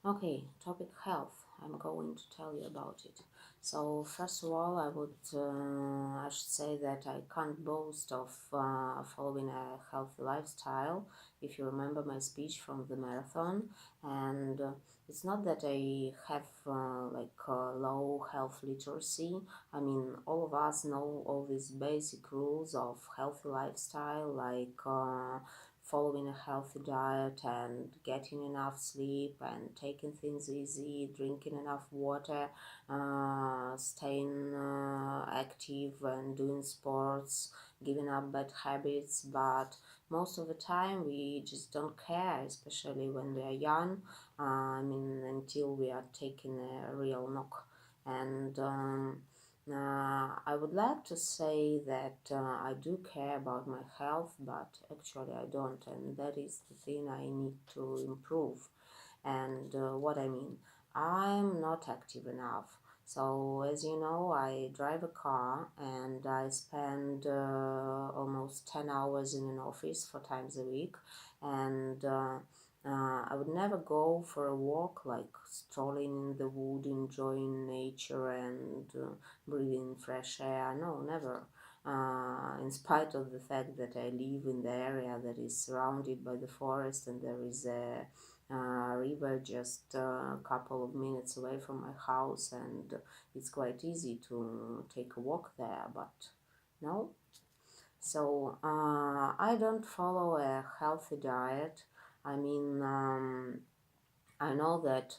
Okay, topic health. I'm going to tell you about it. So first of all, I should say that I can't boast of following a healthy lifestyle. If you remember my speech from the marathon, and it's not that I have low health literacy. I mean, all of us know all these basic rules of healthy lifestyle, like following a healthy diet and getting enough sleep and taking things easy, drinking enough water, staying active and doing sports, giving up bad habits. But most of the time we just don't care, especially when we are young. Until we are taking a real knock. And I would like to say that I do care about my health, but actually I don't, and that is the thing I need to improve. And what I mean, I'm not active enough. So, as you know, I drive a car and I spend almost 10 hours in an office 4 times a week. And I would never go for a walk, like strolling in the wood, enjoying nature and breathing fresh air. No, never. In spite of the fact that I live in the area that is surrounded by the forest and there is a river just a couple of minutes away from my house, and it's quite easy to take a walk there, but no. So I don't follow a healthy diet. I mean, I know that,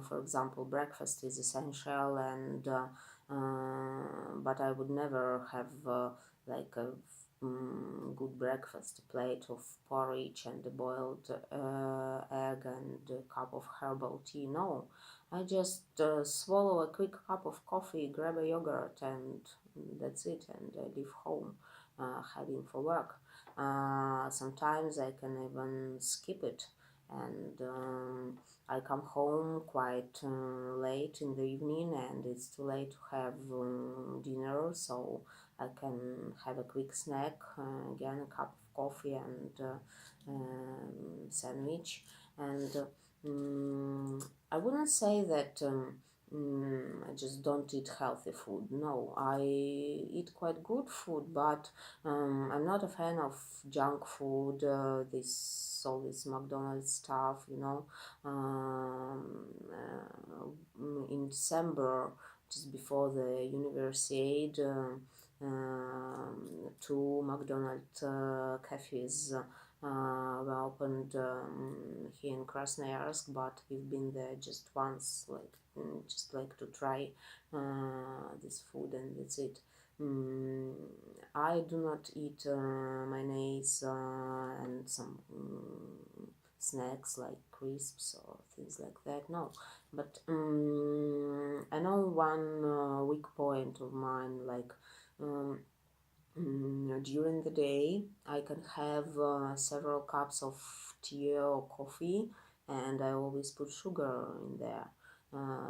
for example, breakfast is essential, and but I would never have like a good breakfast, a plate of porridge and a boiled egg and a cup of herbal tea. No, I just swallow a quick cup of coffee, grab a yogurt, and that's it, and I leave home, heading for work. Sometimes I can even skip it, and I come home quite late in the evening, and it's too late to have dinner, so I can have a quick snack, again a cup of coffee and sandwich. And I wouldn't say that I just don't eat healthy food. No, I eat quite good food, but I'm not a fan of junk food, this all this McDonald's stuff, you know. In December, just before the university aid, two McDonald's cafes were opened here in Krasnoyarsk, but we've been there just once, just like to try this food, and that's it. Mm, I do not eat mayonnaise and some snacks like crisps or things like that. No, but I know one weak point of mine, like um, during the day, I can have several cups of tea or coffee, and I always put sugar in there.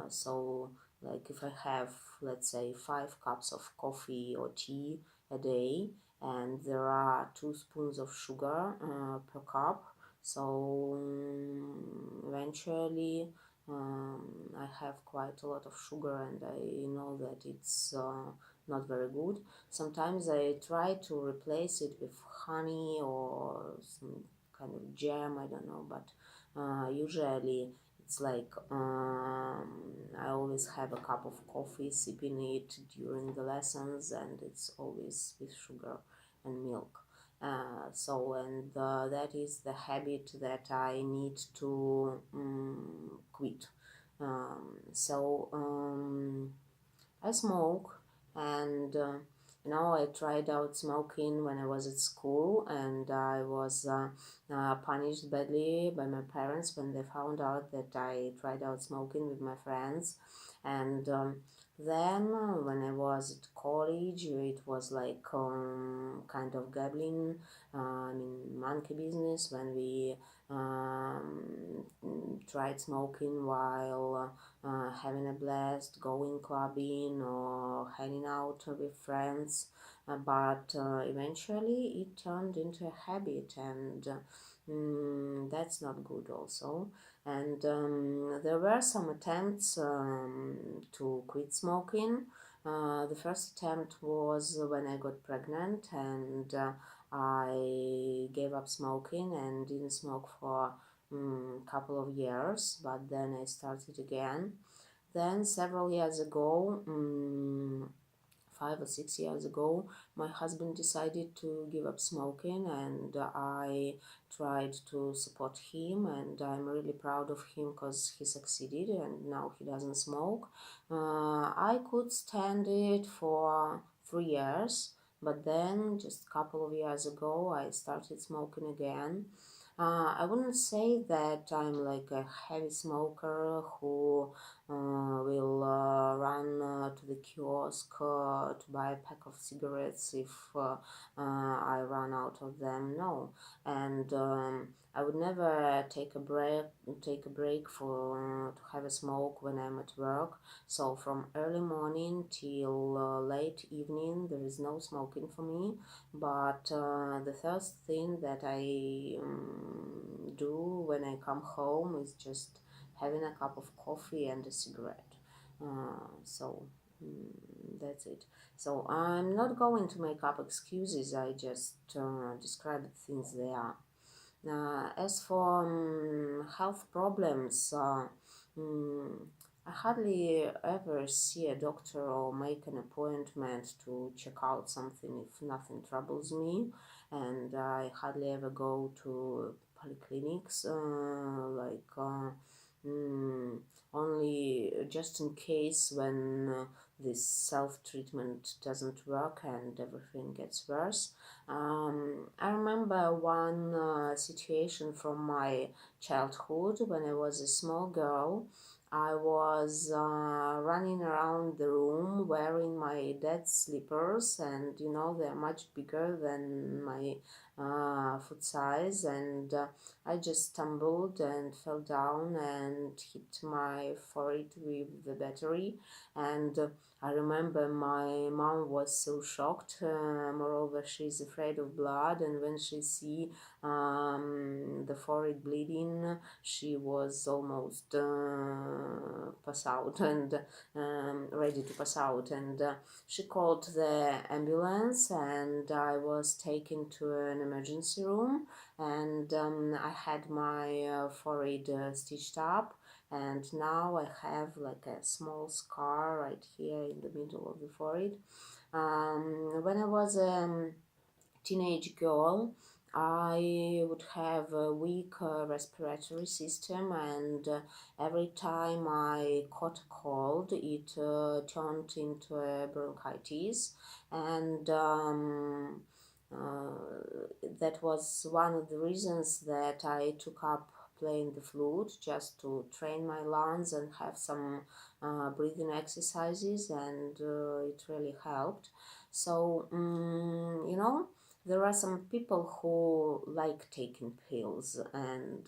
So, like if I have, let's say, 5 cups of coffee or tea a day, and there are 2 spoons of sugar per cup, so eventually I have quite a lot of sugar, and I know that it's not very good. Sometimes I try to replace it with honey or some kind of jam, I don't know, but usually it's like I always have a cup of coffee, sipping it during the lessons, and it's always with sugar and milk. That is the habit that I need to quit. I smoke, and I tried out smoking when I was at school, and I was punished badly by my parents when they found out that I tried out smoking with my friends. And then when I was at college, it was like kind of gambling, monkey business, when we tried smoking while having a blast, going clubbing or hanging out with friends. But eventually it turned into a habit, and That's not good also. And there were some attempts to quit smoking. The first attempt was when I got pregnant, and I gave up smoking and didn't smoke for a couple of years, but then I started again. Then several years ago, 5 or 6 years ago, my husband decided to give up smoking, and I tried to support him, and I'm really proud of him because he succeeded and now he doesn't smoke. I could stand it for 3 years, but then just a couple of years ago, I started smoking again. I wouldn't say that I'm like a heavy smoker who will run to the kiosk to buy a pack of cigarettes if I run out of them. No, and I would never take a break for to have a smoke when I'm at work. So from early morning till late evening, there is no smoking for me. But the first thing that I do when I come home is just having a cup of coffee and a cigarette. So that's it. So I'm not going to make up excuses, I just describe the things they are. As for health problems, mm, I hardly ever see a doctor or make an appointment to check out something if nothing troubles me, and I hardly ever go to polyclinics, mm, only just in case when this self-treatment doesn't work and everything gets worse. I remember one situation from my childhood when I was a small girl. I was running around the room wearing my dad's slippers, and they're much bigger than my foot size, and I just stumbled and fell down and hit my forehead with the battery. And I remember my mom was so shocked. Moreover, she's afraid of blood, and when she see the forehead bleeding, she was almost pass out and ready to pass out. And she called the ambulance, and I was taken to an emergency room, and I had my forehead stitched up, and now I have like a small scar right here in the middle of the forehead. When I was a teenage girl, I would have a weak respiratory system, and every time I caught a cold, it turned into a bronchitis, and that was one of the reasons that I took up playing the flute, just to train my lungs and have some breathing exercises, and it really helped. So, there are some people who like taking pills, and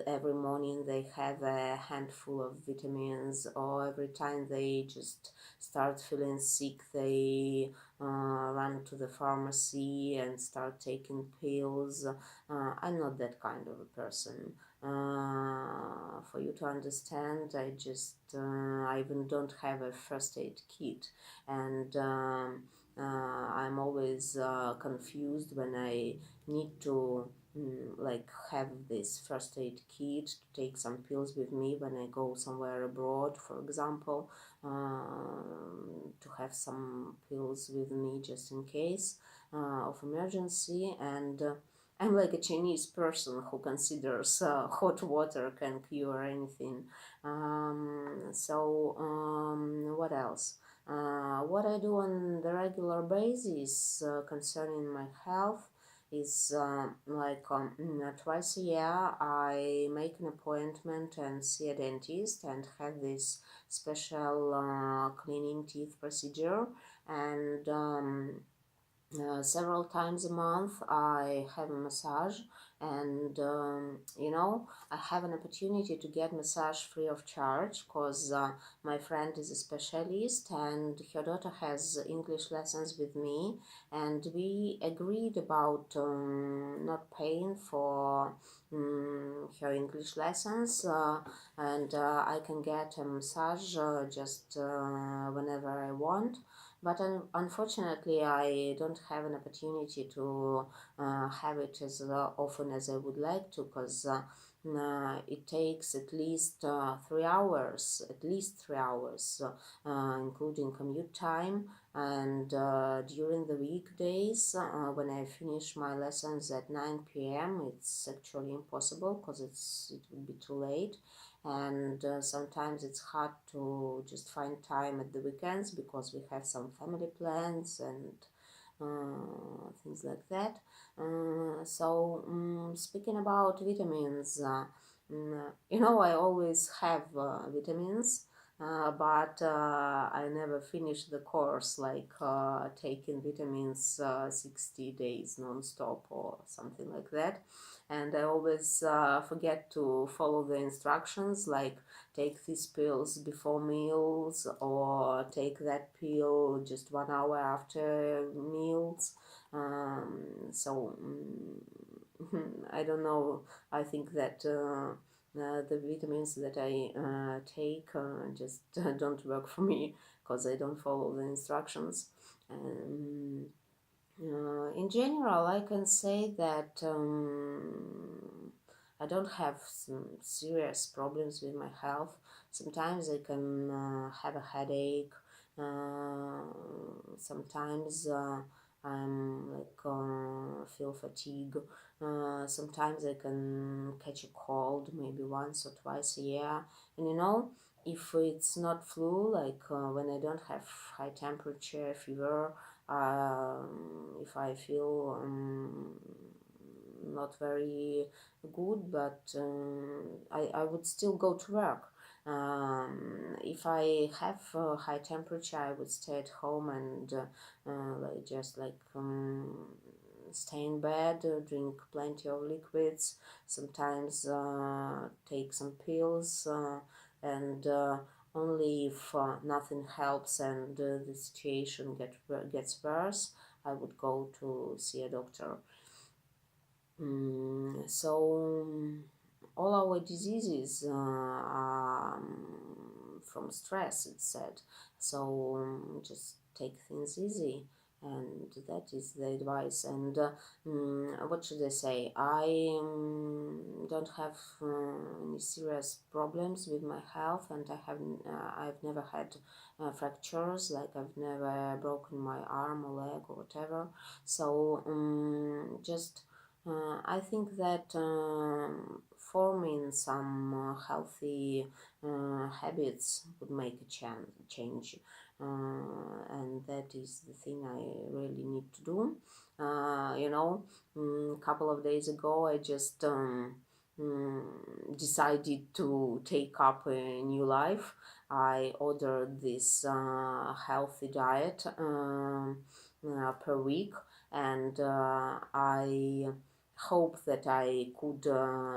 every morning they have a handful of vitamins, or every time they just start feeling sick, they run to the pharmacy and start taking pills. I'm not that kind of a person. For you to understand, I even don't have a first aid kit, and I'm always confused when I need to like have this first aid kit to take some pills with me when I go somewhere abroad, for example, to have some pills with me just in case of emergency. And I'm like a Chinese person who considers hot water can cure anything. What else? What I do on the regular basis concerning my health is twice a year I make an appointment and see a dentist and have this special cleaning teeth procedure. And Several times a month I have a massage, and I have an opportunity to get massage free of charge because my friend is a specialist and her daughter has English lessons with me, and we agreed about not paying for her English lessons, and I can get a massage just whenever I want. But unfortunately, I don't have an opportunity to have it as often as I would like to, because it takes at least 3 hours, including commute time. And during the weekdays, when I finish my lessons at 9 p.m., it's actually impossible because it would be too late, and sometimes it's hard to just find time at the weekends because we have some family plans and things like that. Speaking about vitamins, I always have vitamins, but I never finish the course, like taking vitamins 60 days non-stop or something like that. And I always forget to follow the instructions, like take these pills before meals or take that pill just 1 hour after meals. I don't know. I think that the vitamins that I take just don't work for me because I don't follow the instructions. Um, in general, I can say that I don't have some serious problems with my health. Sometimes I can have a headache. Uh, Sometimes I'm like feel fatigue. Sometimes I can catch a cold, maybe once or twice a year. And if it's not flu, like when I don't have high temperature, fever, if I feel not very good, but I would still go to work. If I have high temperature, I would stay at home and stay in bed, drink plenty of liquids, sometimes take some pills, and only if nothing helps and the situation gets worse, I would go to see a doctor. So all our diseases are from stress, it's said. So just take things easy, and that is the advice. And what should I say? I don't have any serious problems with my health, and I've never had fractures, like I've never broken my arm or leg or whatever. So just I think that forming some healthy habits would make a change, and that is the thing I really need to do. A couple of days ago, I just decided to take up a new life. I ordered this healthy diet per week, and I hope that I could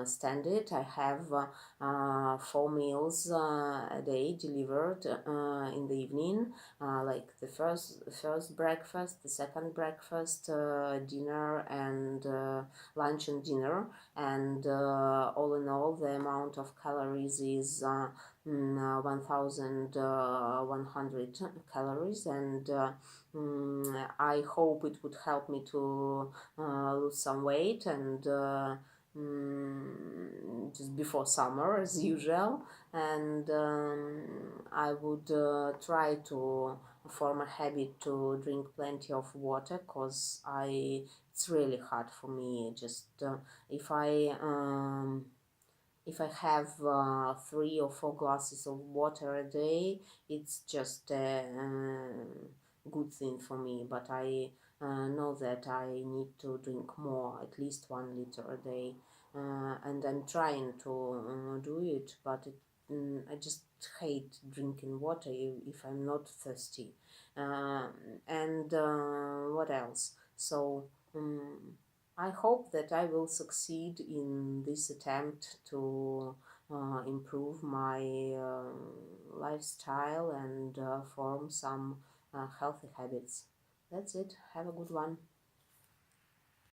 stand it. I have 4 meals a day delivered in the evening, like the first breakfast, the second breakfast, dinner, and lunch and dinner. And all in all, the amount of calories is 1,100 calories, and I hope it would help me to lose some weight, and just before summer as usual. And I would try to form a habit to drink plenty of water, because it's really hard for me. Just if I if I have 3 or 4 glasses of water a day, it's just a good thing for me. But I know that I need to drink more, at least 1 liter a day, and I'm trying to do it. But I just hate drinking water if I'm not thirsty. And what else? So I hope that I will succeed in this attempt to improve my lifestyle and form some healthy habits. That's it. Have a good one.